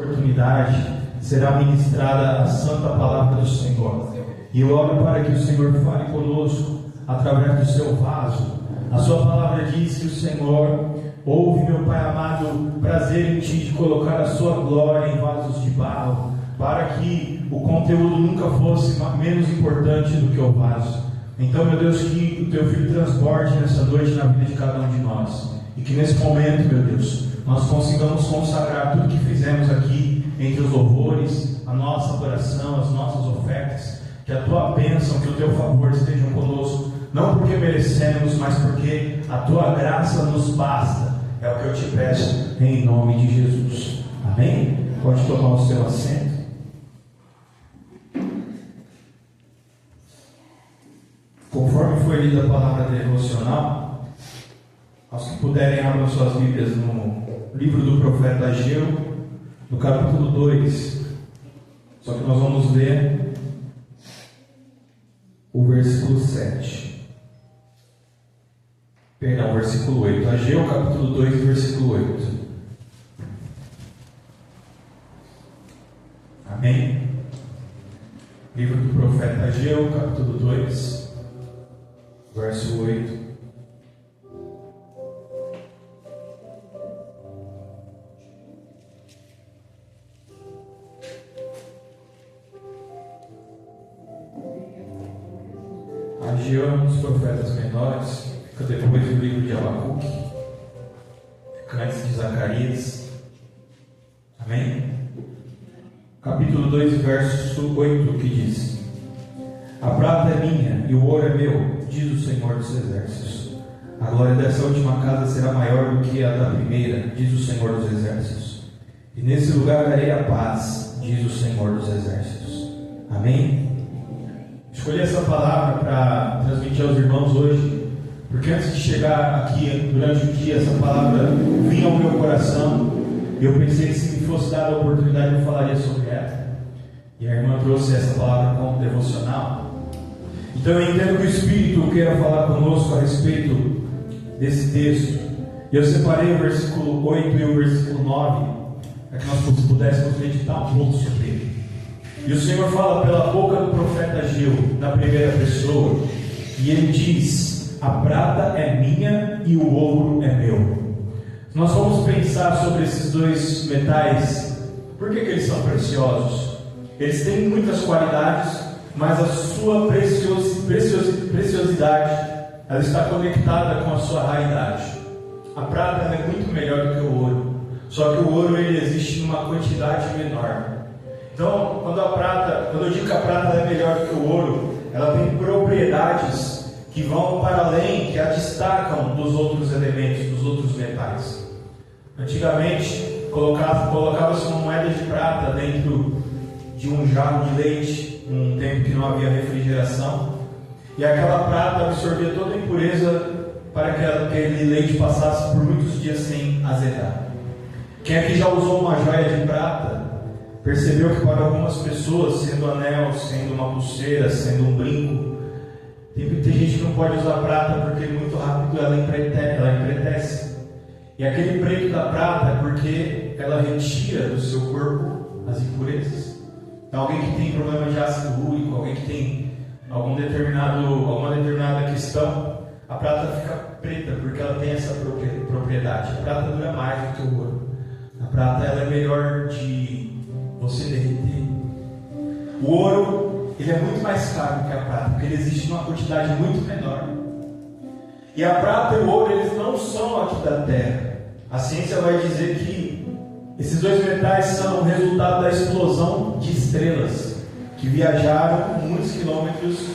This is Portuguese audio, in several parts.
oportunidade será ministrada a santa palavra do Senhor. E eu oro para que o Senhor fale conosco através do seu vaso. A sua palavra diz que o Senhor ouve, meu Pai amado, prazer em ti de colocar a sua glória em vasos de barro, para que o conteúdo nunca fosse menos importante do que o vaso. Então, meu Deus, que o teu Filho transborde nessa noite na vida de cada um de nós, e que nesse momento, meu Deus, nós consigamos consagrar tudo que fizemos aqui entre os louvores, a nossa adoração, as nossas ofertas, que a tua bênção, que o teu favor estejam conosco, não porque merecemos, mas porque a tua graça nos basta. É o que eu te peço em nome de Jesus. Amém? Pode tomar o seu assento. Conforme foi lida a palavra devocional, aos que puderem abram suas Bíblias no livro do profeta Ageu, no capítulo 2. Só que nós vamos ler o versículo 7. Perdão, versículo 8. Ageu, capítulo 2, versículo 8. Amém? Livro do profeta Ageu, capítulo 2, verso 8. Ageu é um dos profetas menores, fica depois do livro de Abacuque, fica antes de Zacarias. Amém? Capítulo 2, verso 8, que diz: A prata é minha e o ouro é meu, diz o Senhor dos Exércitos. A glória dessa última casa será maior do que a da primeira, diz o Senhor dos Exércitos. E nesse lugar darei a paz, diz o Senhor dos Exércitos. Amém? Escolhi essa palavra para transmitir aos irmãos hoje, porque antes de chegar aqui, durante o dia, essa palavra vinha ao meu coração, e eu pensei que se me fosse dada a oportunidade eu falaria sobre ela. E a irmã trouxe essa palavra como devocional. Então eu entendo que o Espírito queira falar conosco a respeito desse texto. E eu separei o versículo 8 e o versículo 9, para que nós pudéssemos meditar um pouco sobre ele. E o Senhor fala pela boca do profeta Ageu, na primeira pessoa, e ele diz: a prata é minha e o ouro é meu. Nós vamos pensar sobre esses dois metais. Por que eles são preciosos? Eles têm muitas qualidades, mas a sua preciosidade ela está conectada com a sua raridade. A prata é muito melhor do que o ouro, só que o ouro ele existe numa quantidade menor. Então, quando eu digo que a prata é melhor do que o ouro, ela tem propriedades que vão para além, que a destacam dos outros elementos, dos outros metais. Antigamente, colocava-se uma moeda de prata dentro de um jarro de leite, num tempo que não havia refrigeração, e aquela prata absorvia toda a impureza para que aquele leite passasse por muitos dias sem azedar. Quem aqui já usou uma joia de prata, percebeu que para algumas pessoas, sendo anel, sendo uma pulseira, sendo um brinco, tem gente que não pode usar prata porque muito rápido ela empretece. E aquele preto da prata é porque ela retira do seu corpo as impurezas. Então, alguém que tem problema de ácido úrico, alguém que tem alguma determinada questão, a prata fica preta porque ela tem essa propriedade. A prata dura mais do que o ouro. A prata ela é melhor de você derreter. O ouro ele é muito mais caro que a prata, porque ele existe numa quantidade muito menor. E a prata e o ouro eles não são aqui da terra. A ciência vai dizer que esses dois metais são o resultado da explosão de estrelas que viajaram muitos quilômetros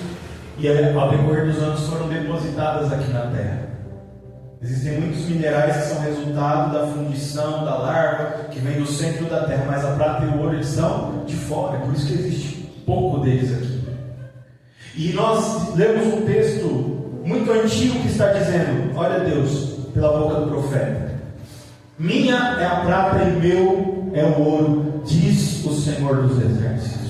e ao decorrer dos anos foram depositadas aqui na terra. Existem muitos minerais que são resultado da fundição, da larva, que vem do centro da terra, mas a prata e o ouro eles são de fora, por isso que existe pouco deles aqui. E nós lemos um texto muito antigo que está dizendo: olha Deus, pela boca do profeta: minha é a prata e meu é o ouro, diz o Senhor dos Exércitos.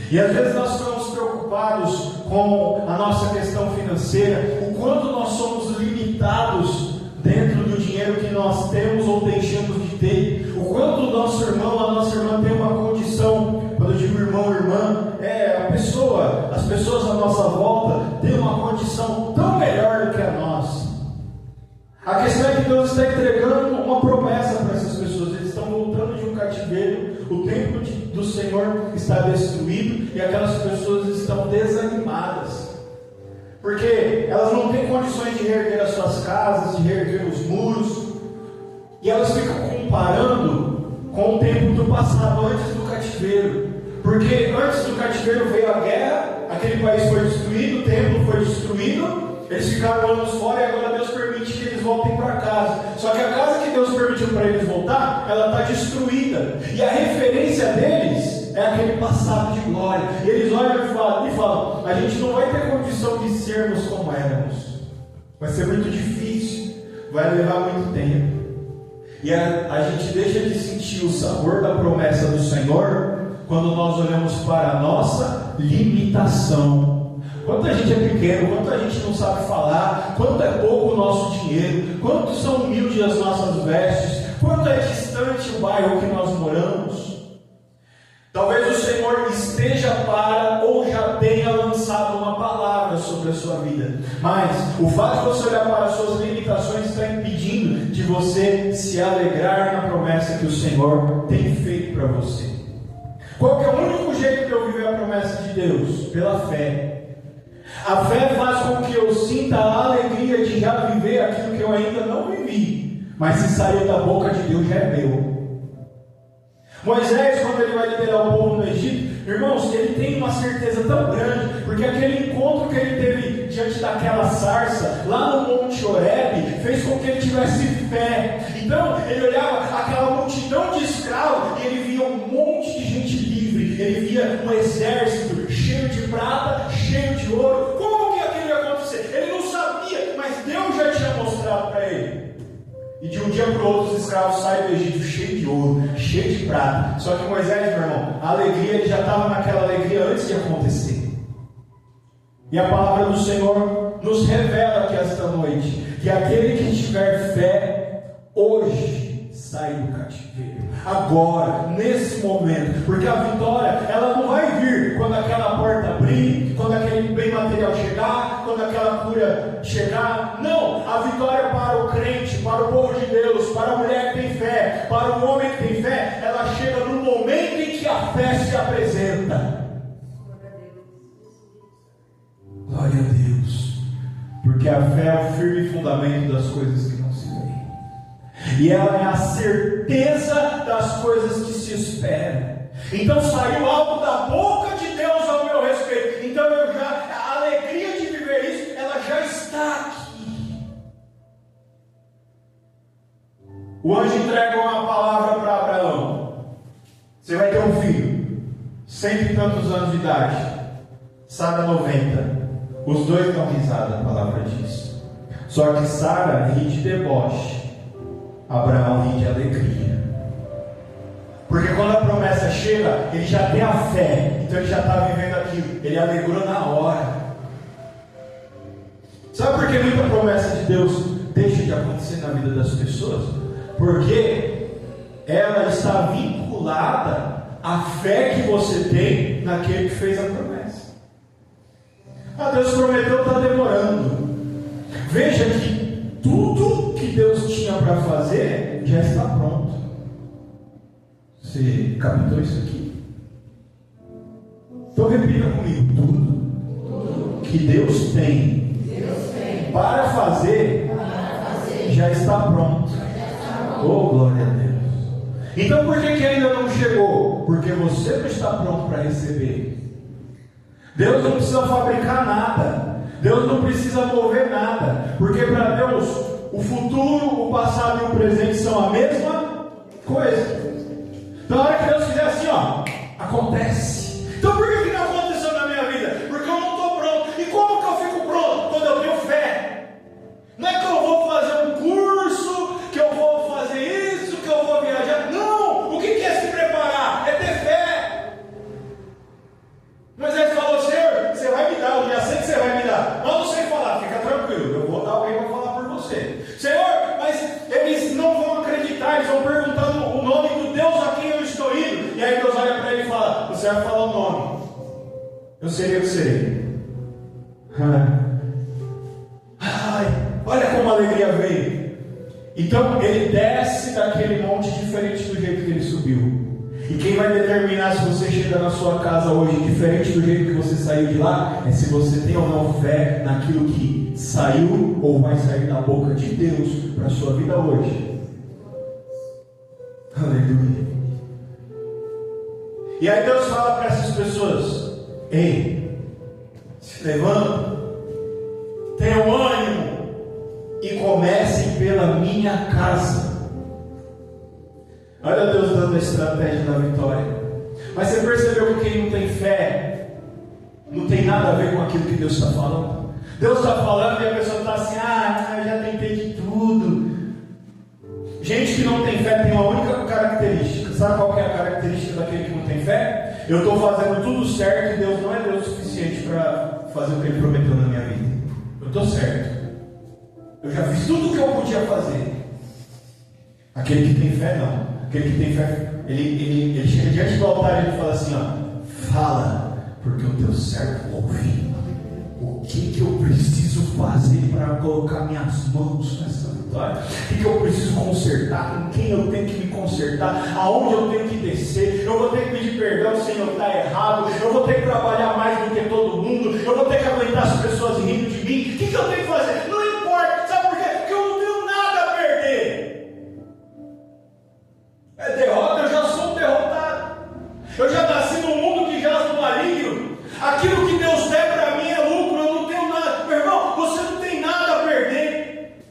E às vezes nós ficamos preocupados com a nossa questão financeira, o quanto nós somos limitados dentro do dinheiro que nós temos ou deixamos de ter, o quanto o nosso irmão cativeiro, o templo do Senhor está destruído e aquelas pessoas estão desanimadas, porque elas não têm condições de reerguer as suas casas, de reerguer os muros, e elas ficam comparando com o tempo do passado, antes do cativeiro, porque antes do cativeiro veio a guerra, aquele país foi destruído, o templo foi destruído, eles ficaram anos fora e agora Deus permite que eles voltem para casa. Só que a casa que Deus permitiu para eles voltar, ela está destruída. E a referência deles é aquele passado de glória. E eles olham e falam: a gente não vai ter condição de sermos como éramos. Vai ser muito difícil. Vai levar muito tempo. E a gente deixa de sentir o sabor da promessa do Senhor quando nós olhamos para a nossa limitação. Quanto a gente é pequeno, quanto a gente não sabe falar, quanto é pouco o nosso dinheiro, quanto são humildes as nossas vestes, quanto é distante o bairro que nós moramos. Talvez o Senhor esteja para ou já tenha lançado uma palavra sobre a sua vida, mas o fato de você olhar para as suas limitações está impedindo de você se alegrar na promessa que o Senhor tem feito para você. Qual que é o único jeito de eu viver a promessa de Deus? Pela fé. A fé faz com que eu sinta a alegria de já viver aquilo que eu ainda não vivi, mas se sair da boca de Deus já é meu. Moisés, quando ele vai liderar o povo no Egito, irmãos, ele tem uma certeza tão grande, porque aquele encontro que ele teve diante daquela sarça, lá no Monte Horebe, fez com que ele tivesse fé. Então, ele olhava aquela multidão de escravos, e ele via um monte de gente livre, ele via um exército cheio de prata, cheio de ouro. Como que aquilo ia acontecer? Ele não sabia, mas Deus já tinha mostrado para ele. E de um dia para o outro os escravos saem do Egito cheio de ouro, cheio de prata. Só que Moisés, meu irmão, a alegria, ele já estava naquela alegria antes de acontecer. E a palavra do Senhor nos revela aqui esta noite que aquele que tiver fé hoje sai do cativeiro, agora, nesse momento, porque a vitória, ela não vai vir quando aquela porta abrir, quando aquele bem material chegar, quando aquela cura chegar. Não, a vitória é para o crente, para o povo de Deus, para a mulher que tem fé, para o homem que tem fé. Ela chega no momento em que a fé se apresenta. Glória a Deus, porque a fé é o firme fundamento das coisas que não se veem, e ela é a certeza das coisas que se esperam. Então saiu algo da boca de Deus ao meu respeito. Então a alegria de viver isso, ela já está aqui. O anjo entrega uma palavra para Abraão: você vai ter um filho, 100 e tantos anos de idade, Sara 90. Os dois dão risada, a palavra diz. Só que Sara ri de deboche, Abraão ri de alegria. Porque quando a promessa chega, ele já tem a fé, então ele já está vivendo aquilo, ele alegrou na hora. Sabe por que muita promessa de Deus deixa de acontecer na vida das pessoas? Porque ela está vinculada à fé que você tem naquele que fez a promessa. Deus prometeu, está demorando. Veja que tudo que Deus tinha para fazer já está pronto. Você captou isso aqui? Então repita comigo: tudo que Deus tem para fazer já está pronto. Oh, glória a Deus. Então por que ainda não chegou? Porque você não está pronto para receber. Deus não precisa fabricar nada, Deus não precisa mover nada, porque para Deus o futuro, o passado e o presente são a mesma coisa. Então, na hora que Deus fizer assim, acontece. Então, por que não aconteceu na minha vida? Porque eu não estou pronto. E como que eu fico pronto? Quando eu tenho fé. Não é que eu vou fazer um curso, que eu vou fazer isso, que eu vou viajar. Não! O que é se preparar? É ter fé. Moisés falou: Senhor, você vai me dar, eu já sei que você vai me dar. Mas não sei falar, fica tranquilo, eu vou dar alguém para falar por você. Senhor, mas eles não vão acreditar, eles vão perguntando o nome do Deus a quem eu estou indo. E aí Deus olha para ele e fala: você vai falar o nome, eu serei o que serei. Ai, olha como a alegria veio. Então ele desce daquele monte diferente do jeito que ele subiu. E quem vai determinar se você chega na sua casa hoje diferente do jeito que você saiu de lá, é se você tem ou não fé naquilo que saiu ou vai sair da boca de Deus para a sua vida hoje. Aleluia. E aí Deus fala para essas pessoas: ei, se levantem, tenham ânimo e comecem pela minha casa. Olha Deus dando a estratégia da vitória. Mas você percebeu que quem não tem fé não tem nada a ver com aquilo que Deus está falando? Deus está falando e a pessoa está assim: eu já tentei de tudo. Gente que não tem fé tem uma única característica. Sabe qual que é a característica daquele que não tem fé? Eu estou fazendo tudo certo e Deus não é Deus o suficiente para fazer o que Ele prometeu na minha vida. Eu estou certo. Eu já fiz tudo o que eu podia fazer. Aquele que tem fé não. Aquele que tem fé, ele chega diante do altar e ele fala assim: fala, porque o teu servo ouve. O que eu preciso fazer para colocar minhas mãos nessa vitória? O que eu preciso consertar? Com quem eu tenho que me consertar? Aonde eu tenho que descer? Eu vou ter que pedir perdão se eu estar errado. Eu vou ter que trabalhar mais do que todo mundo. Eu vou ter que aguentar as pessoas rindo de mim. O que eu tenho que fazer? Não importa, sabe por quê? Porque eu não tenho nada a perder. É derrota, eu já sou um derrotado. Eu já nasci num mundo que jaz no maligno. Aquilo que Deus der para mim é lucro, eu não tenho nada. Meu irmão, você não tem nada a perder.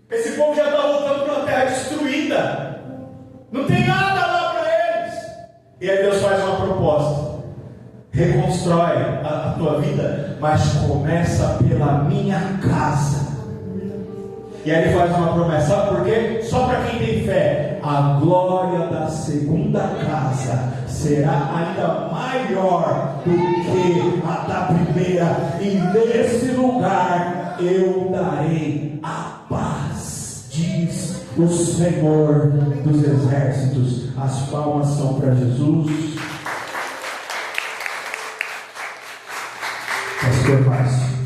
Esse povo já está voltando para uma terra destruída. Não tem nada lá para eles. E aí Deus faz uma proposta: reconstrói a tua vida, mas começa pela minha casa. E aí ele faz uma promessa, sabe por quê? Só para quem tem fé: a glória da segunda casa será ainda maior do que a da primeira, e nesse lugar eu darei a paz, diz o Senhor dos Exércitos. As palmas são para Jesus. Pastor Márcio.